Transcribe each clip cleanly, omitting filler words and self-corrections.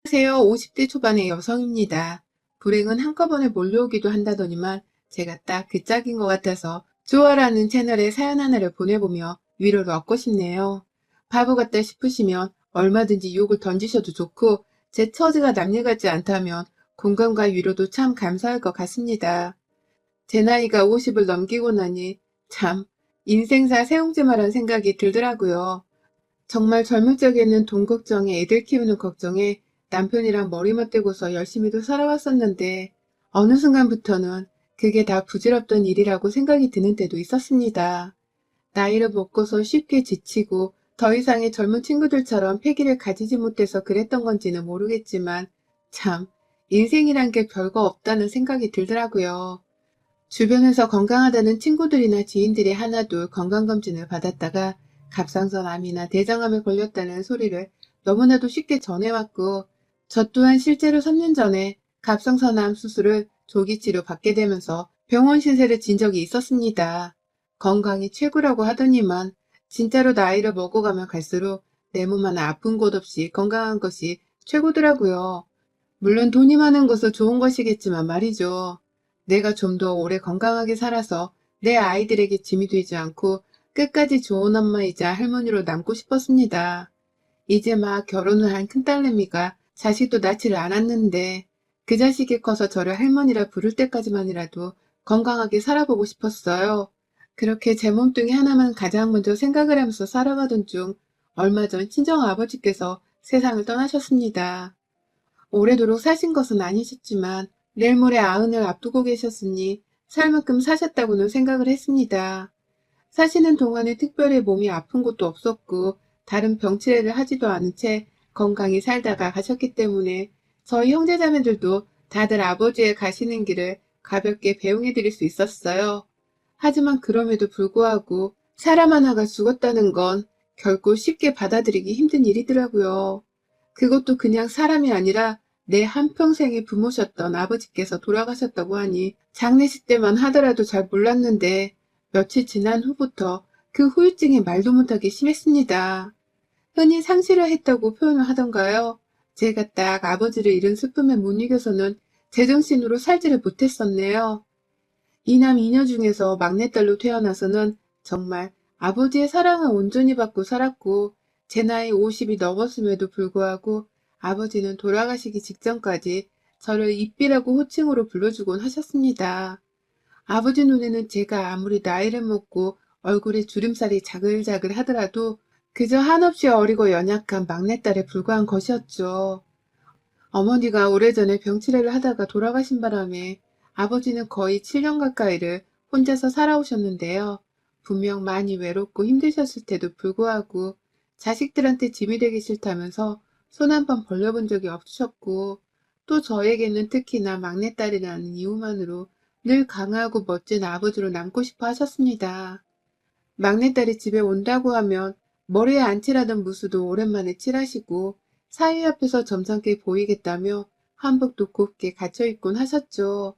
안녕하세요. 50대 초반의 여성입니다. 불행은 한꺼번에 몰려오기도 한다더니만 제가 딱 그 짝인 것 같아서 좋아라는 채널에 사연 하나를 보내보며 위로를 얻고 싶네요. 바보 같다 싶으시면 얼마든지 욕을 던지셔도 좋고 제 처지가 남일 같지 않다면 공감과 위로도 참 감사할 것 같습니다. 제 나이가 50을 넘기고 나니 참 인생사 새옹지마란 생각이 들더라고요. 정말 젊을 적에는 돈 걱정에 애들 키우는 걱정에 남편이랑 머리 맞대고서 열심히도 살아왔었는데 어느 순간부터는 그게 다 부질없던 일이라고 생각이 드는 때도 있었습니다. 나이를 먹고서 쉽게 지치고 더 이상의 젊은 친구들처럼 패기를 가지지 못해서 그랬던 건지는 모르겠지만 참 인생이란 게 별거 없다는 생각이 들더라고요. 주변에서 건강하다는 친구들이나 지인들이 하나둘 건강검진을 받았다가 갑상선암이나 대장암에 걸렸다는 소리를 너무나도 쉽게 전해왔고, 저 또한 실제로 3년 전에 갑상선암 수술을 조기 치료 받게 되면서 병원 신세를 진 적이 있었습니다. 건강이 최고라고 하더니만 진짜로 나이를 먹어가면 갈수록 내 몸 하나 아픈 곳 없이 건강한 것이 최고더라고요. 물론 돈이 많은 것은 좋은 것이겠지만 말이죠. 내가 좀 더 오래 건강하게 살아서 내 아이들에게 짐이 되지 않고 끝까지 좋은 엄마이자 할머니로 남고 싶었습니다. 이제 막 결혼을 한 큰딸내미가 자식도 낳지를 않았는데 그 자식이 커서 저를 할머니라 부를 때까지만이라도 건강하게 살아보고 싶었어요. 그렇게 제 몸뚱이 하나만 가장 먼저 생각을 하면서 살아가던 중 얼마 전 친정 아버지께서 세상을 떠나셨습니다. 오래도록 사신 것은 아니셨지만 내일 모레 아흔을 앞두고 계셨으니 살 만큼 사셨다고는 생각을 했습니다. 사시는 동안에 특별히 몸이 아픈 것도 없었고 다른 병치레를 하지도 않은 채 건강히 살다가 가셨기 때문에 저희 형제자매들도 다들 아버지의 가시는 길을 가볍게 배웅해 드릴 수 있었어요. 하지만 그럼에도 불구하고 사람 하나가 죽었다는 건 결코 쉽게 받아들이기 힘든 일이더라고요. 그것도 그냥 사람이 아니라 내 한평생의 부모셨던 아버지께서 돌아가셨다고 하니 장례식 때만 하더라도 잘 몰랐는데 며칠 지난 후부터 그 후유증이 말도 못하게 심했습니다. 흔히 상실을 했다고 표현을 하던가요? 제가 딱 아버지를 잃은 슬픔에 못 이겨서는 제정신으로 살지를 못했었네요. 이남 이녀 중에서 막내딸로 태어나서는 정말 아버지의 사랑을 온전히 받고 살았고 제 나이 50이 넘었음에도 불구하고 아버지는 돌아가시기 직전까지 저를 이삐라고 호칭으로 불러주곤 하셨습니다. 아버지 눈에는 제가 아무리 나이를 먹고 얼굴에 주름살이 자글자글 하더라도 그저 한없이 어리고 연약한 막내딸에 불과한 것이었죠. 어머니가 오래전에 병치레를 하다가 돌아가신 바람에 아버지는 거의 7년 가까이를 혼자서 살아오셨는데요. 분명 많이 외롭고 힘드셨을 때도 불구하고 자식들한테 짐이 되기 싫다면서 손 한 번 벌려본 적이 없으셨고 또 저에게는 특히나 막내딸이라는 이유만으로 늘 강하고 멋진 아버지로 남고 싶어 하셨습니다. 막내딸이 집에 온다고 하면 머리에 안 칠하던 무수도 오랜만에 칠하시고 사위 앞에서 점잖게 보이겠다며 한복도 곱게 갖춰입곤 하셨죠.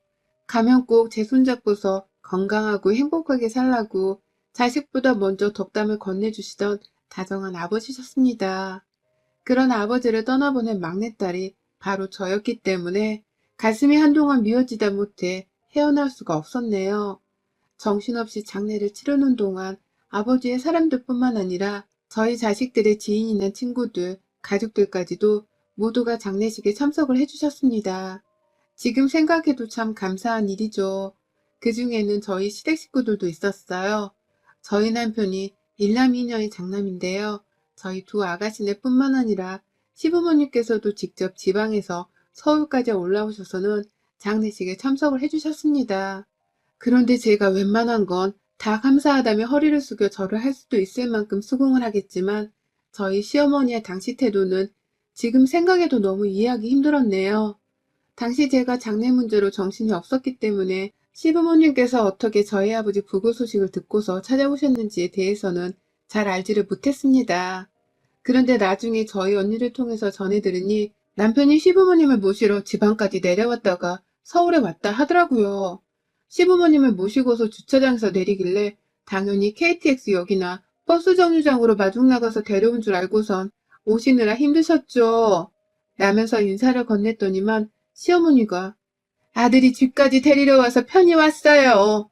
가면 꼭 제 손잡고서 건강하고 행복하게 살라고 자식보다 먼저 덕담을 건네주시던 다정한 아버지셨습니다. 그런 아버지를 떠나보낸 막내딸이 바로 저였기 때문에 가슴이 한동안 미어지다 못해 헤어날 수가 없었네요. 정신없이 장례를 치르는 동안 아버지의 사람들뿐만 아니라 저희 자식들의 지인이나 친구들, 가족들까지도 모두가 장례식에 참석을 해주셨습니다. 지금 생각해도 참 감사한 일이죠. 그 중에는 저희 시댁 식구들도 있었어요. 저희 남편이 일남 이녀의 장남인데요. 저희 두 아가씨네뿐만 아니라 시부모님께서도 직접 지방에서 서울까지 올라오셔서는 장례식에 참석을 해주셨습니다. 그런데 제가 웬만한 건 다 감사하다며 허리를 숙여 절을 할 수도 있을 만큼 수긍을 하겠지만 저희 시어머니의 당시 태도는 지금 생각해도 너무 이해하기 힘들었네요. 당시 제가 장래 문제로 정신이 없었기 때문에 시부모님께서 어떻게 저희 아버지 부고 소식을 듣고서 찾아오셨는지에 대해서는 잘 알지를 못했습니다. 그런데 나중에 저희 언니를 통해서 전해 들으니 남편이 시부모님을 모시러 지방까지 내려왔다가 서울에 왔다 하더라고요. 시부모님을 모시고서 주차장에서 내리길래 당연히 KTX역이나 버스 정류장으로 마중 나가서 데려온 줄 알고선 오시느라 힘드셨죠. 라면서 인사를 건넸더니만 시어머니가 아들이 집까지 데리러 와서 편히 왔어요.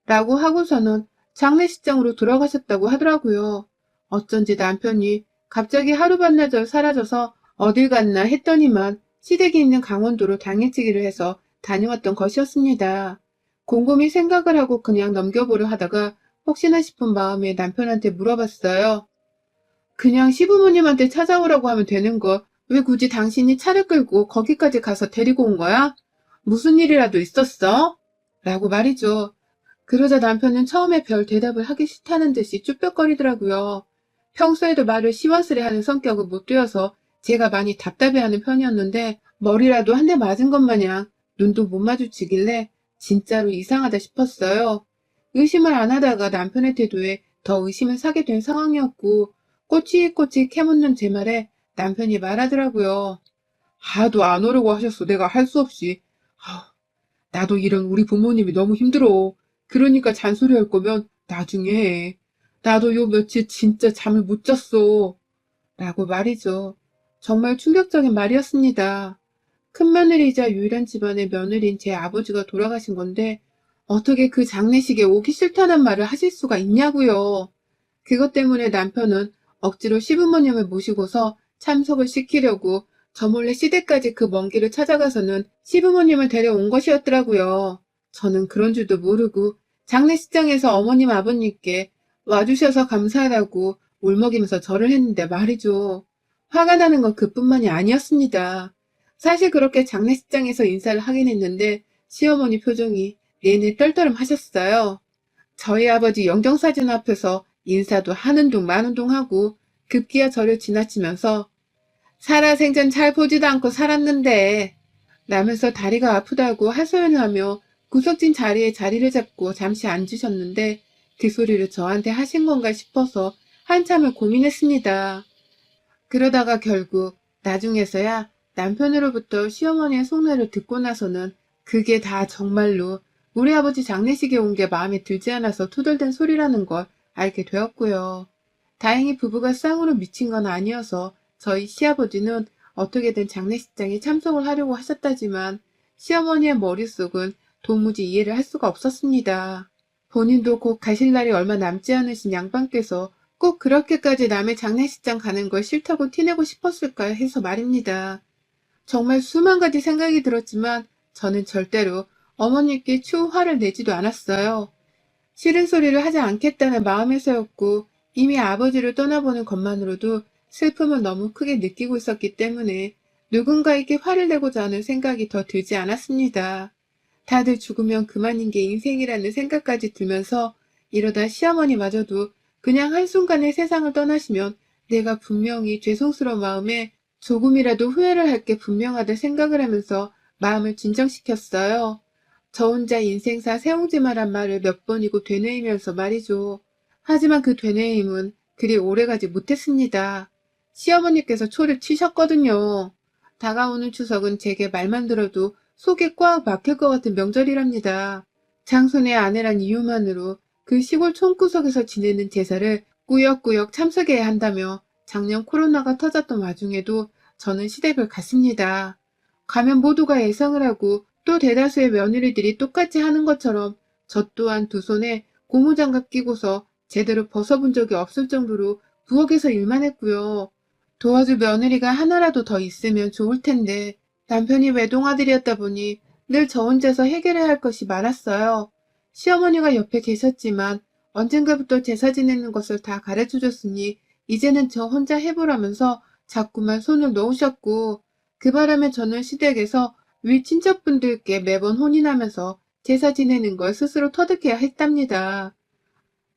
라고 하고서는 장례식장으로 돌아가셨다고 하더라고요. 어쩐지 남편이 갑자기 하루 반나절 사라져서 어딜 갔나 했더니만 시댁이 있는 강원도로 당일치기를 해서 다녀왔던 것이었습니다. 곰곰이 생각을 하고 그냥 넘겨보려 하다가 혹시나 싶은 마음에 남편한테 물어봤어요. 그냥 시부모님한테 찾아오라고 하면 되는 거 왜 굳이 당신이 차를 끌고 거기까지 가서 데리고 온 거야? 무슨 일이라도 있었어? 라고 말이죠. 그러자 남편은 처음에 별 대답을 하기 싫다는 듯이 쭈뼛거리더라고요. 평소에도 말을 시원스레 하는 성격은 못 되어서 제가 많이 답답해하는 편이었는데 머리라도 한 대 맞은 것 마냥 눈도 못 마주치길래 진짜로 이상하다 싶었어요. 의심을 안 하다가 남편의 태도에 더 의심을 사게 된 상황이었고 꼬치꼬치 캐묻는 제 말에 남편이 말하더라고요. 하도 안 오려고 하셨어. 내가 할 수 없이. 나도 이런 우리 부모님이 너무 힘들어. 그러니까 잔소리 할 거면 나중에 해. 나도 요 며칠 진짜 잠을 못 잤어. 라고 말이죠. 정말 충격적인 말이었습니다. 큰며느리이자 유일한 집안의 며느리인 제 아버지가 돌아가신 건데 어떻게 그 장례식에 오기 싫다는 말을 하실 수가 있냐고요. 그것 때문에 남편은 억지로 시부모님을 모시고서 참석을 시키려고 저 몰래 시댁까지 그 먼 길을 찾아가서는 시부모님을 데려온 것이었더라고요. 저는 그런 줄도 모르고 장례식장에서 어머님 아버님께 와주셔서 감사하다고 울먹이면서 절을 했는데 말이죠. 화가 나는 건 그뿐만이 아니었습니다. 사실 그렇게 장례식장에서 인사를 하긴 했는데 시어머니 표정이 내내 떨떠름하셨어요. 저희 아버지 영정사진 앞에서 인사도 하는 둥 마는 둥 하고 급기야 저를 지나치면서 살아생전 잘 보지도 않고 살았는데 라면서 다리가 아프다고 하소연을 하며 구석진 자리에 자리를 잡고 잠시 앉으셨는데 그 소리를 저한테 하신 건가 싶어서 한참을 고민했습니다. 그러다가 결국 나중에서야 남편으로부터 시어머니의 속내를 듣고 나서는 그게 다 정말로 우리 아버지 장례식에 온 게 마음에 들지 않아서 투덜댄 소리라는 걸 알게 되었고요. 다행히 부부가 쌍으로 미친 건 아니어서 저희 시아버지는 어떻게든 장례식장에 참석을 하려고 하셨다지만 시어머니의 머릿속은 도무지 이해를 할 수가 없었습니다. 본인도 곧 가실 날이 얼마 남지 않으신 양반께서 꼭 그렇게까지 남의 장례식장 가는 걸 싫다고 티내고 싶었을까 해서 말입니다. 정말 수만 가지 생각이 들었지만 저는 절대로 어머니께 추후 화를 내지도 않았어요. 싫은 소리를 하지 않겠다는 마음에서였고 이미 아버지를 떠나보는 것만으로도 슬픔을 너무 크게 느끼고 있었기 때문에 누군가에게 화를 내고자 하는 생각이 더 들지 않았습니다. 다들 죽으면 그만인 게 인생이라는 생각까지 들면서 이러다 시어머니마저도 그냥 한순간에 세상을 떠나시면 내가 분명히 죄송스러운 마음에 조금이라도 후회를 할 게 분명하다 생각을 하면서 마음을 진정시켰어요. 저 혼자 인생사 세옹지마란 말을 몇 번이고 되뇌이면서 말이죠. 하지만 그 되뇌임은 그리 오래가지 못했습니다. 시어머니께서 초를 치셨거든요. 다가오는 추석은 제게 말만 들어도 속에 꽉 막힐 것 같은 명절이랍니다. 장손의 아내란 이유만으로 그 시골 촌구석에서 지내는 제사를 꾸역꾸역 참석해야 한다며 작년 코로나가 터졌던 와중에도 저는 시댁을 갔습니다. 가면 모두가 예상을 하고 또 대다수의 며느리들이 똑같이 하는 것처럼 저 또한 두 손에 고무장갑 끼고서 제대로 벗어본 적이 없을 정도로 부엌에서 일만 했고요. 도와줄 며느리가 하나라도 더 있으면 좋을 텐데 남편이 외동아들이었다 보니 늘 저 혼자서 해결해야 할 것이 많았어요. 시어머니가 옆에 계셨지만 언젠가부터 제사 지내는 것을 다 가르쳐줬으니 이제는 저 혼자 해보라면서 자꾸만 손을 놓으셨고 그 바람에 저는 시댁에서 위 친척분들께 매번 혼인하면서 제사 지내는 걸 스스로 터득해야 했답니다.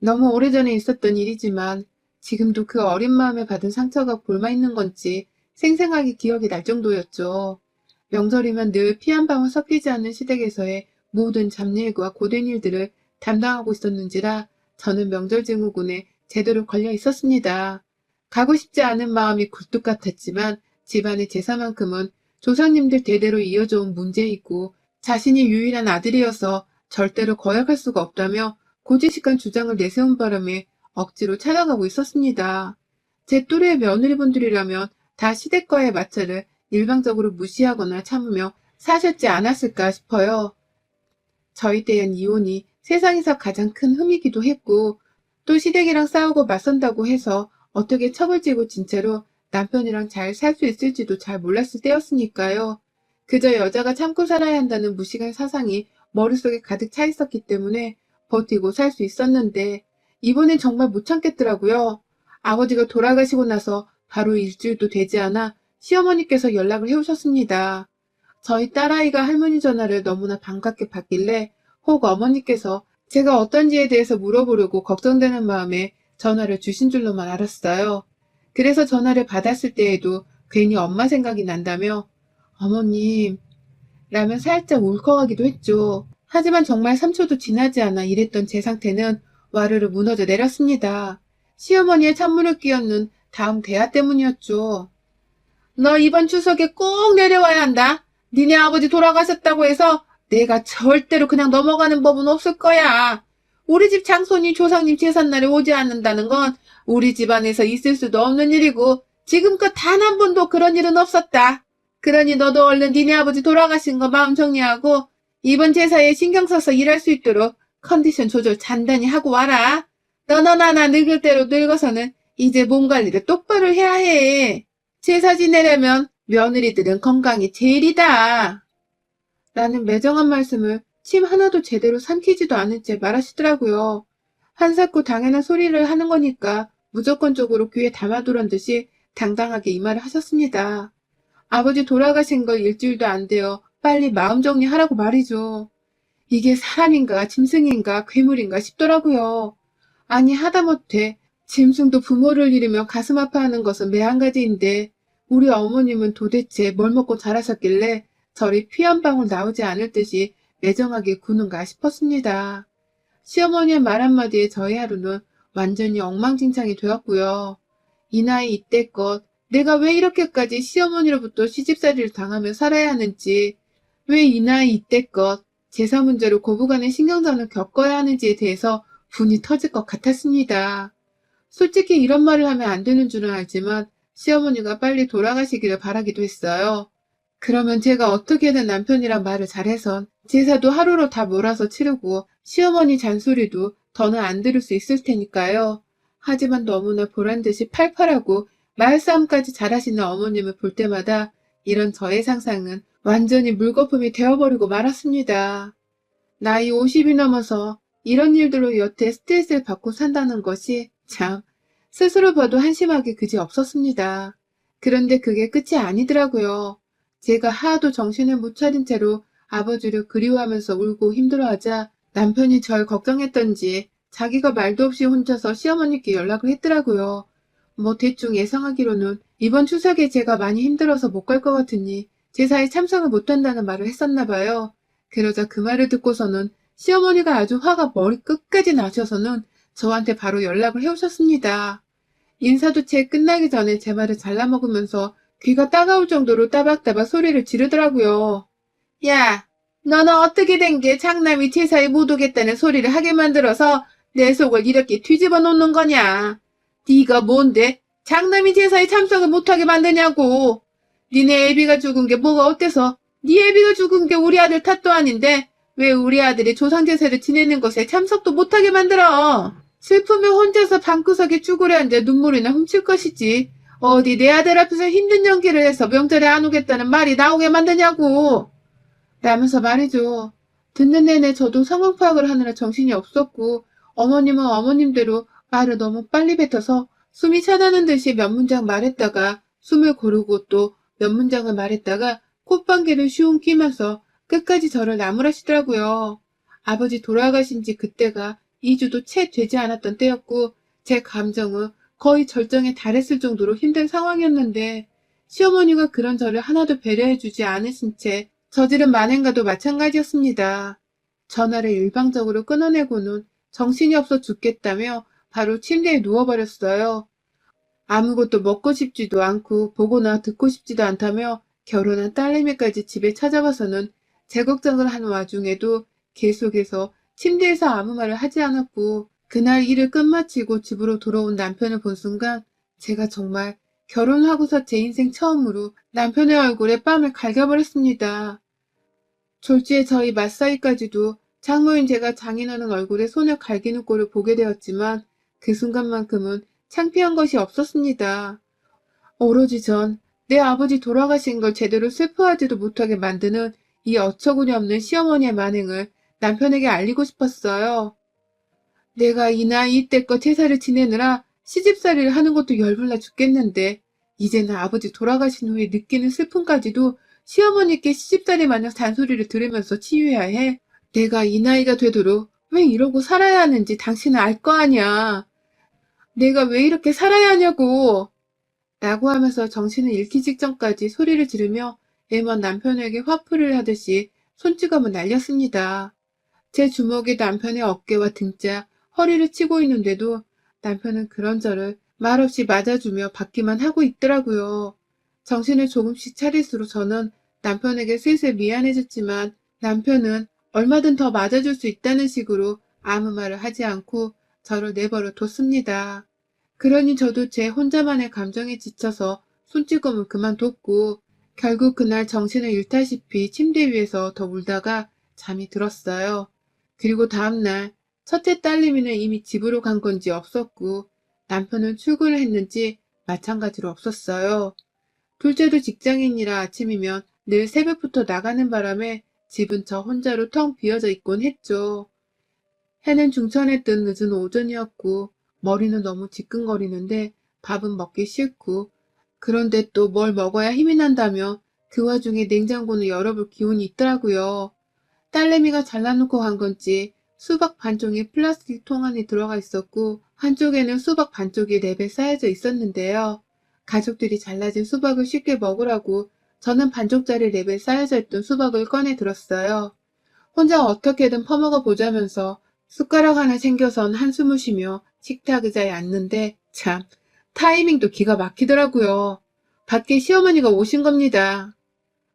너무 오래전에 있었던 일이지만 지금도 그 어린 마음에 받은 상처가 골마있는 건지 생생하게 기억이 날 정도였죠. 명절이면 늘 피 한 방울 섞이지 않는 시댁에서의 모든 잡일과 고된 일들을 담당하고 있었는지라 저는 명절 증후군에 제대로 걸려 있었습니다. 가고 싶지 않은 마음이 굴뚝 같았지만 집안의 제사만큼은 조상님들 대대로 이어져 온 문제이고 자신이 유일한 아들이어서 절대로 거역할 수가 없다며 고지식한 주장을 내세운 바람에 억지로 찾아가고 있었습니다. 제 또래의 며느리분들이라면 다 시댁과의 마찰을 일방적으로 무시하거나 참으며 사셨지 않았을까 싶어요. 저희 때엔 이혼이 세상에서 가장 큰 흠이기도 했고, 또 시댁이랑 싸우고 맞선다고 해서 어떻게 척을 지고 진 채로 남편이랑 잘 살 수 있을지도 잘 몰랐을 때였으니까요. 그저 여자가 참고 살아야 한다는 무식한 사상이 머릿속에 가득 차 있었기 때문에 버티고 살 수 있었는데, 이번엔 정말 못 참겠더라고요. 아버지가 돌아가시고 나서 바로 일주일도 되지 않아 시어머니께서 연락을 해오셨습니다. 저희 딸아이가 할머니 전화를 너무나 반갑게 받길래 혹 어머니께서 제가 어떤지에 대해서 물어보려고 걱정되는 마음에 전화를 주신 줄로만 알았어요. 그래서 전화를 받았을 때에도 괜히 엄마 생각이 난다며 어머님 라며 살짝 울컥하기도 했죠. 하지만 정말 3초도 지나지 않아 이랬던 제 상태는 와르르 무너져 내렸습니다. 시어머니의 찬물을 끼얹는 다음 대화 때문이었죠. 너 이번 추석에 꼭 내려와야 한다. 니네 아버지 돌아가셨다고 해서 내가 절대로 그냥 넘어가는 법은 없을 거야. 우리 집 장손이 조상님 제삿날에 오지 않는다는 건 우리 집안에서 있을 수도 없는 일이고 지금껏 단 한 번도 그런 일은 없었다. 그러니 너도 얼른 니네 아버지 돌아가신 거 마음 정리하고 이번 제사에 신경 써서 일할 수 있도록 컨디션 조절 단단히 하고 와라. 너나 나나 늙을 대로 늙어서는 이제 몸 관리를 똑바로 해야 해. 제사 지내려면 며느리들은 건강이 제일이다. 라는 매정한 말씀을 침 하나도 제대로 삼키지도 않은 채 말하시더라고요. 한사코 당연한 소리를 하는 거니까 무조건적으로 귀에 담아두란 듯이 당당하게 이 말을 하셨습니다. 아버지 돌아가신 걸 일주일도 안 되어 빨리 마음 정리하라고 말이죠. 이게 사람인가 짐승인가 괴물인가 싶더라고요. 아니 하다못해 짐승도 부모를 잃으며 가슴 아파하는 것은 매한가지인데 우리 어머님은 도대체 뭘 먹고 자라셨길래 저리 피 한 방울 나오지 않을 듯이 매정하게 구는가 싶었습니다. 시어머니의 말 한마디에 저희 하루는 완전히 엉망진창이 되었고요. 이 나이 이때껏 내가 왜 이렇게까지 시어머니로부터 시집살이를 당하며 살아야 하는지, 왜 이 나이 이때껏 제사 문제로 고부간의 신경전을 겪어야 하는지에 대해서 분이 터질 것 같았습니다. 솔직히 이런 말을 하면 안 되는 줄은 알지만 시어머니가 빨리 돌아가시기를 바라기도 했어요. 그러면 제가 어떻게든 남편이랑 말을 잘해선 제사도 하루로 다 몰아서 치르고 시어머니 잔소리도 더는 안 들을 수 있을 테니까요. 하지만 너무나 보란듯이 팔팔하고 말싸움까지 잘하시는 어머님을 볼 때마다 이런 저의 상상은 완전히 물거품이 되어버리고 말았습니다. 나이 50이 넘어서 이런 일들로 여태 스트레스를 받고 산다는 것이 참 스스로 봐도 한심하게 그지 없었습니다. 그런데 그게 끝이 아니더라고요. 제가 하도 정신을 못 차린 채로 아버지를 그리워하면서 울고 힘들어하자 남편이 절 걱정했던지 자기가 말도 없이 혼자서 시어머니께 연락을 했더라고요. 뭐 대충 예상하기로는 이번 추석에 제가 많이 힘들어서 못 갈 것 같으니 제사에 참석을 못한다는 말을 했었나 봐요. 그러자 그 말을 듣고서는 시어머니가 아주 화가 머리 끝까지 나셔서는 저한테 바로 연락을 해오셨습니다. 인사도 채 끝나기 전에 제 말을 잘라먹으면서 귀가 따가울 정도로 따박따박 소리를 지르더라고요. 야, 너는 어떻게 된 게 장남이 제사에 못 오겠다는 소리를 하게 만들어서 내 속을 이렇게 뒤집어 놓는 거냐? 네가 뭔데 장남이 제사에 참석을 못하게 만드냐고. 니네 애비가 죽은 게 뭐가 어때서? 네 애비가 죽은 게 우리 아들 탓도 아닌데 왜 우리 아들이 조상제사를 지내는 것에 참석도 못하게 만들어? 슬프면 혼자서 방구석에 쭈그려 앉아 눈물이나 훔칠 것이지. 어디 내 아들 앞에서 힘든 연기를 해서 명절에 안 오겠다는 말이 나오게 만드냐고. 라면서 말이죠. 듣는 내내 저도 상황 파악을 하느라 정신이 없었고 어머님은 어머님대로 말을 너무 빨리 뱉어서 숨이 차다는 듯이 몇 문장 말했다가 숨을 고르고 또 몇 문장을 말했다가 콧방귀를 쉬웅 끼면서 끝까지 저를 나무라시더라고요. 아버지 돌아가신 지 그때가 2주도 채 되지 않았던 때였고 제 감정은 거의 절정에 달했을 정도로 힘든 상황이었는데 시어머니가 그런 저를 하나도 배려해주지 않으신 채 저지른 만행과도 마찬가지였습니다. 전화를 일방적으로 끊어내고는 정신이 없어 죽겠다며 바로 침대에 누워버렸어요. 아무것도 먹고 싶지도 않고 보거나 듣고 싶지도 않다며 결혼한 딸내미까지 집에 찾아와서는 제 걱정을 하는 와중에도 계속해서 침대에서 아무 말을 하지 않았고 그날 일을 끝마치고 집으로 돌아온 남편을 본 순간 제가 정말 결혼하고서 제 인생 처음으로 남편의 얼굴에 뺨을 갈겨버렸습니다. 졸지에 저희 맞사이까지도 장모인 제가 장인어른 얼굴에 손을 갈기는 꼴을 보게 되었지만 그 순간만큼은 창피한 것이 없었습니다. 오로지 전 내 아버지 돌아가신 걸 제대로 슬퍼하지도 못하게 만드는 이 어처구니 없는 시어머니의 만행을 남편에게 알리고 싶었어요. 내가 이 나이 이때껏 제사를 지내느라 시집살이를 하는 것도 열불나 죽겠는데 이제는 아버지 돌아가신 후에 느끼는 슬픔까지도 시어머니께 시집살이 마냥 잔소리를 들으면서 치유해야 해. 내가 이 나이가 되도록 왜 이러고 살아야 하는지 당신은 알 거 아니야. 내가 왜 이렇게 살아야 하냐고. 라고 하면서 정신을 잃기 직전까지 소리를 지르며 애먼 남편에게 화풀이를 하듯이 손찌검을 날렸습니다. 제 주먹이 남편의 어깨와 등짝, 허리를 치고 있는데도 남편은 그런 저를 말없이 맞아주며 받기만 하고 있더라고요. 정신을 조금씩 차릴수록 저는 남편에게 슬슬 미안해졌지만 남편은 얼마든 더 맞아줄 수 있다는 식으로 아무 말을 하지 않고 저를 내버려 뒀습니다. 그러니 저도 제 혼자만의 감정에 지쳐서 손찌검을 그만뒀고 결국 그날 정신을 잃다시피 침대 위에서 더 울다가 잠이 들었어요. 그리고 다음날 첫째 딸내미는 이미 집으로 간 건지 없었고 남편은 출근을 했는지 마찬가지로 없었어요. 둘째도 직장인이라 아침이면 늘 새벽부터 나가는 바람에 집은 저 혼자로 텅 비어져 있곤 했죠. 해는 중천에 뜬 늦은 오전이었고 머리는 너무 지끈거리는데 밥은 먹기 싫고 그런데 또 뭘 먹어야 힘이 난다며 그 와중에 냉장고는 열어볼 기운이 있더라고요. 딸내미가 잘라놓고 간 건지 수박 반쪽이 플라스틱 통 안에 들어가 있었고 한쪽에는 수박 반쪽이 랩에 쌓여져 있었는데요. 가족들이 잘라진 수박을 쉽게 먹으라고 저는 반쪽짜리 랩에 쌓여져 있던 수박을 꺼내 들었어요. 혼자 어떻게든 퍼먹어 보자면서 숟가락 하나 챙겨선 한숨을 쉬며 식탁 의자에 앉는데 참 타이밍도 기가 막히더라고요. 밖에 시어머니가 오신 겁니다.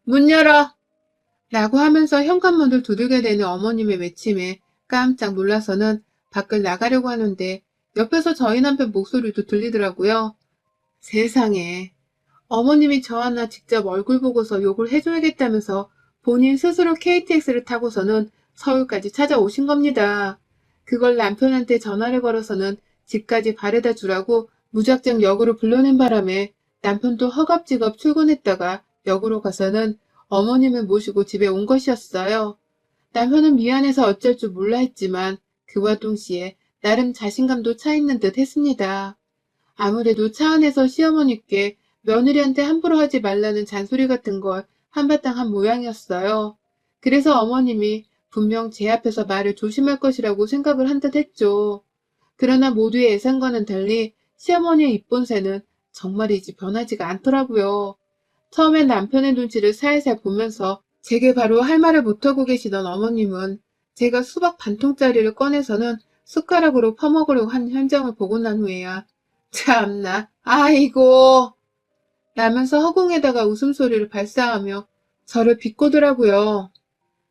문 열어! 라고 하면서 현관문을 두들게 되는 어머님의 외침에 깜짝 놀라서는 밖을 나가려고 하는데 옆에서 저희 남편 목소리도 들리더라고요. 세상에. 어머님이 저 하나 직접 얼굴 보고서 욕을 해줘야겠다면서 본인 스스로 KTX를 타고서는 서울까지 찾아오신 겁니다. 그걸 남편한테 전화를 걸어서는 집까지 바래다 주라고 무작정 역으로 불러낸 바람에 남편도 허겁지겁 출근했다가 역으로 가서는 어머님을 모시고 집에 온 것이었어요. 남편은 미안해서 어쩔 줄 몰라 했지만 그와 동시에 나름 자신감도 차 있는 듯 했습니다. 아무래도 차 안에서 시어머니께 며느리한테 함부로 하지 말라는 잔소리 같은 걸 한바탕 한 모양이었어요. 그래서 어머님이 분명 제 앞에서 말을 조심할 것이라고 생각을 한 듯 했죠. 그러나 모두의 예상과는 달리 시어머니의 입본새는 정말이지 변하지가 않더라고요. 처음엔 남편의 눈치를 살살 보면서 제게 바로 할 말을 못하고 계시던 어머님은 제가 수박 반통짜리를 꺼내서는 숟가락으로 퍼먹으려고 한 현장을 보고 난 후에야 참나 아이고 라면서 허공에다가 웃음소리를 발사하며 저를 비꼬더라고요.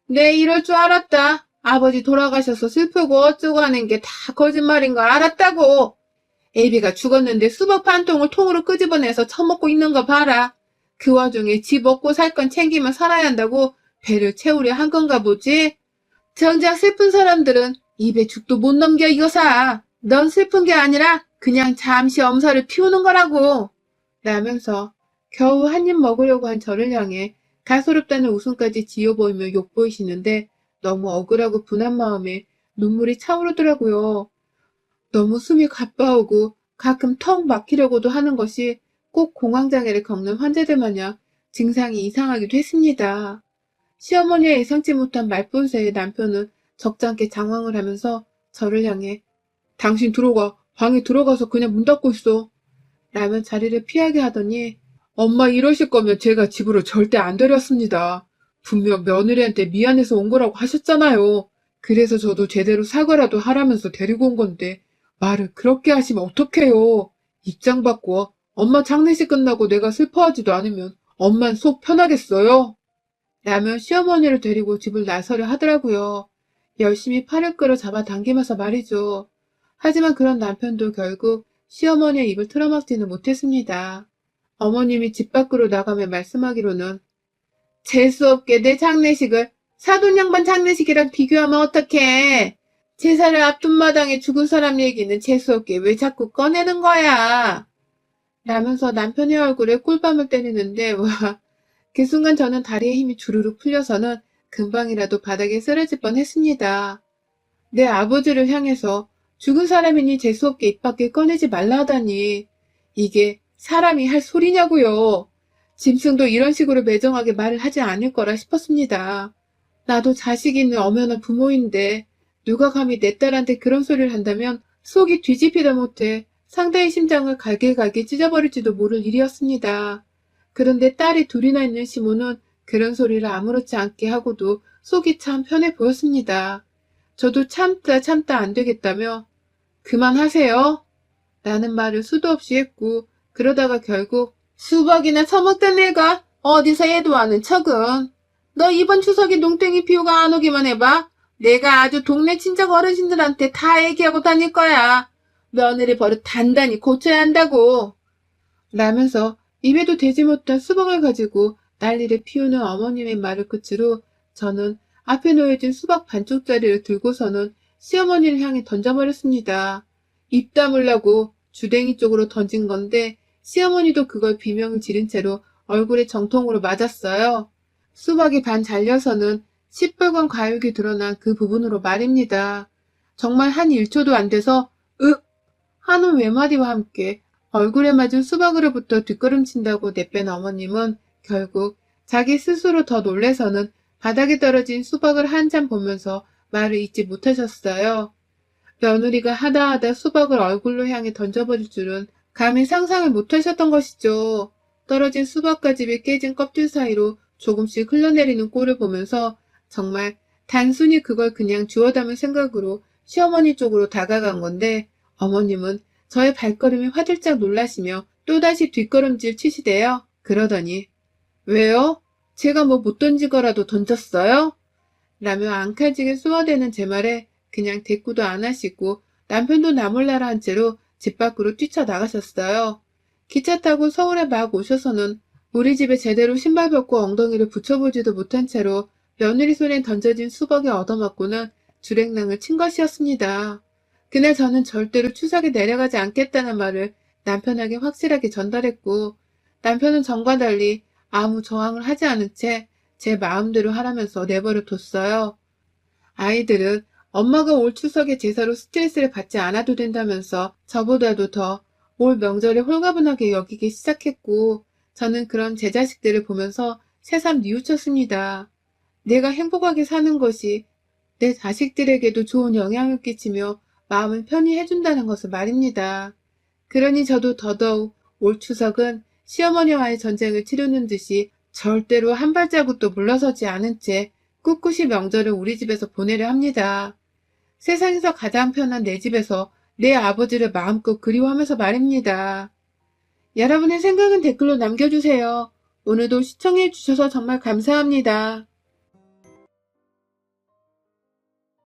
네 이럴 줄 알았다. 아버지 돌아가셔서 슬프고 어쩌고 하는 게 다 거짓말인 걸 알았다고. 애비가 죽었는데 수박 반 통을 통으로 끄집어내서 처먹고 있는 거 봐라. 그 와중에 집 먹고 살 건 챙기며 살아야 한다고 배를 채우려 한 건가 보지? 정작 슬픈 사람들은 입에 죽도 못 넘겨 이거사. 넌 슬픈 게 아니라 그냥 잠시 엄살을 피우는 거라고. 라면서 겨우 한 입 먹으려고 한 저를 향해 가소롭다는 웃음까지 지어 보이며 욕보이시는데 너무 억울하고 분한 마음에 눈물이 차오르더라고요. 너무 숨이 가빠오고 가끔 턱 막히려고도 하는 것이 꼭 공황장애를 겪는 환자들 마냥 증상이 이상하기도 했습니다. 시어머니의 예상치 못한 말본새에 남편은 적잖게 장황을 하면서 저를 향해 당신 들어가, 방에 들어가서 그냥 문 닫고 있어. 라면 자리를 피하게 하더니 엄마 이러실 거면 제가 집으로 절대 안 데렸습니다. 분명 며느리한테 미안해서 온 거라고 하셨잖아요. 그래서 저도 제대로 사과라도 하라면서 데리고 온 건데 말을 그렇게 하시면 어떡해요. 입장 바꿔. 엄마 장례식 끝나고 내가 슬퍼하지도 않으면 엄만 속 편하겠어요? 라며 시어머니를 데리고 집을 나서려 하더라고요. 열심히 팔을 끌어 잡아당기면서 말이죠. 하지만 그런 남편도 결국 시어머니의 입을 틀어막지는 못했습니다. 어머님이 집 밖으로 나가며 말씀하기로는 재수없게 내 장례식을 사돈 양반 장례식이랑 비교하면 어떡해. 제사를 앞둔 마당에 죽은 사람 얘기는 재수없게 왜 자꾸 꺼내는 거야. 라면서 남편의 얼굴에 꿀밤을 때리는데 와, 그 순간 저는 다리에 힘이 주르륵 풀려서는 금방이라도 바닥에 쓰러질 뻔했습니다. 내 아버지를 향해서 죽은 사람이니 재수없게 입 밖에 꺼내지 말라 하다니 이게 사람이 할 소리냐고요. 짐승도 이런 식으로 매정하게 말을 하지 않을 거라 싶었습니다. 나도 자식 있는 엄연한 부모인데 누가 감히 내 딸한테 그런 소리를 한다면 속이 뒤집히다 못해 상대의 심장을 갈길갈길 찢어버릴지도 모를 일이었습니다. 그런데 딸이 둘이나 있는 시모는 그런 소리를 아무렇지 않게 하고도 속이 참 편해 보였습니다. 저도 참다 안 되겠다며 그만하세요. 라는 말을 수도 없이 했고 그러다가 결국 수박이나 처먹던 애가 어디서 애도 아는 척은 너 이번 추석에 농땡이 피우가 안 오기만 해봐. 내가 아주 동네 친척 어르신들한테 다 얘기하고 다닐 거야. 며느리 버릇 단단히 고쳐야 한다고. 라면서 입에도 대지 못한 수박을 가지고 난리를 피우는 어머님의 말을 끝으로 저는 앞에 놓여진 수박 반쪽짜리를 들고서는 시어머니를 향해 던져버렸습니다. 입 다물라고 주댕이 쪽으로 던진 건데 시어머니도 그걸 비명을 지른 채로 얼굴에 정통으로 맞았어요. 수박이 반 잘려서는 시뻘건 과육이 드러난 그 부분으로 말입니다. 정말 한 1초도 안 돼서 윽! 하는 외마디와 함께 얼굴에 맞은 수박으로부터 뒷걸음친다고 내뺀 어머님은 결국 자기 스스로 더 놀래서는 바닥에 떨어진 수박을 한참 보면서 말을 잇지 못하셨어요. 며느리가 하다하다 수박을 얼굴로 향해 던져버릴 줄은 감히 상상을 못하셨던 것이죠. 떨어진 수박가집이 깨진 껍질 사이로 조금씩 흘러내리는 꼴을 보면서 정말 단순히 그걸 그냥 주워 담을 생각으로 시어머니 쪽으로 다가간 건데 어머님은 저의 발걸음에 화들짝 놀라시며 또다시 뒷걸음질 치시대요. 그러더니 왜요? 제가 뭐 못 던지거라도 던졌어요? 라며 앙칼지게 쏘아대는 제 말에 그냥 대꾸도 안 하시고 남편도 나몰라라 한 채로 집 밖으로 뛰쳐나가셨어요. 기차 타고 서울에 막 오셔서는 우리 집에 제대로 신발 벗고 엉덩이를 붙여보지도 못한 채로 며느리 손에 던져진 수박에 얻어맞고는 주랭랑을 친 것이었습니다. 그날 저는 절대로 추석에 내려가지 않겠다는 말을 남편에게 확실하게 전달했고 남편은 전과 달리 아무 저항을 하지 않은 채 제 마음대로 하라면서 내버려 뒀어요. 아이들은 엄마가 올 추석에 제사로 스트레스를 받지 않아도 된다면서 저보다도 더 올 명절에 홀가분하게 여기기 시작했고 저는 그런 제 자식들을 보면서 새삼 뉘우쳤습니다. 내가 행복하게 사는 것이 내 자식들에게도 좋은 영향을 끼치며 마음을 편히 해준다는 것을 말입니다. 그러니 저도 더더욱 올 추석은 시어머니와의 전쟁을 치르는 듯이 절대로 한 발자국도 물러서지 않은 채 꿋꿋이 명절을 우리 집에서 보내려 합니다. 세상에서 가장 편한 내 집에서 내 아버지를 마음껏 그리워하면서 말입니다. 여러분의 생각은 댓글로 남겨주세요. 오늘도 시청해주셔서 정말 감사합니다.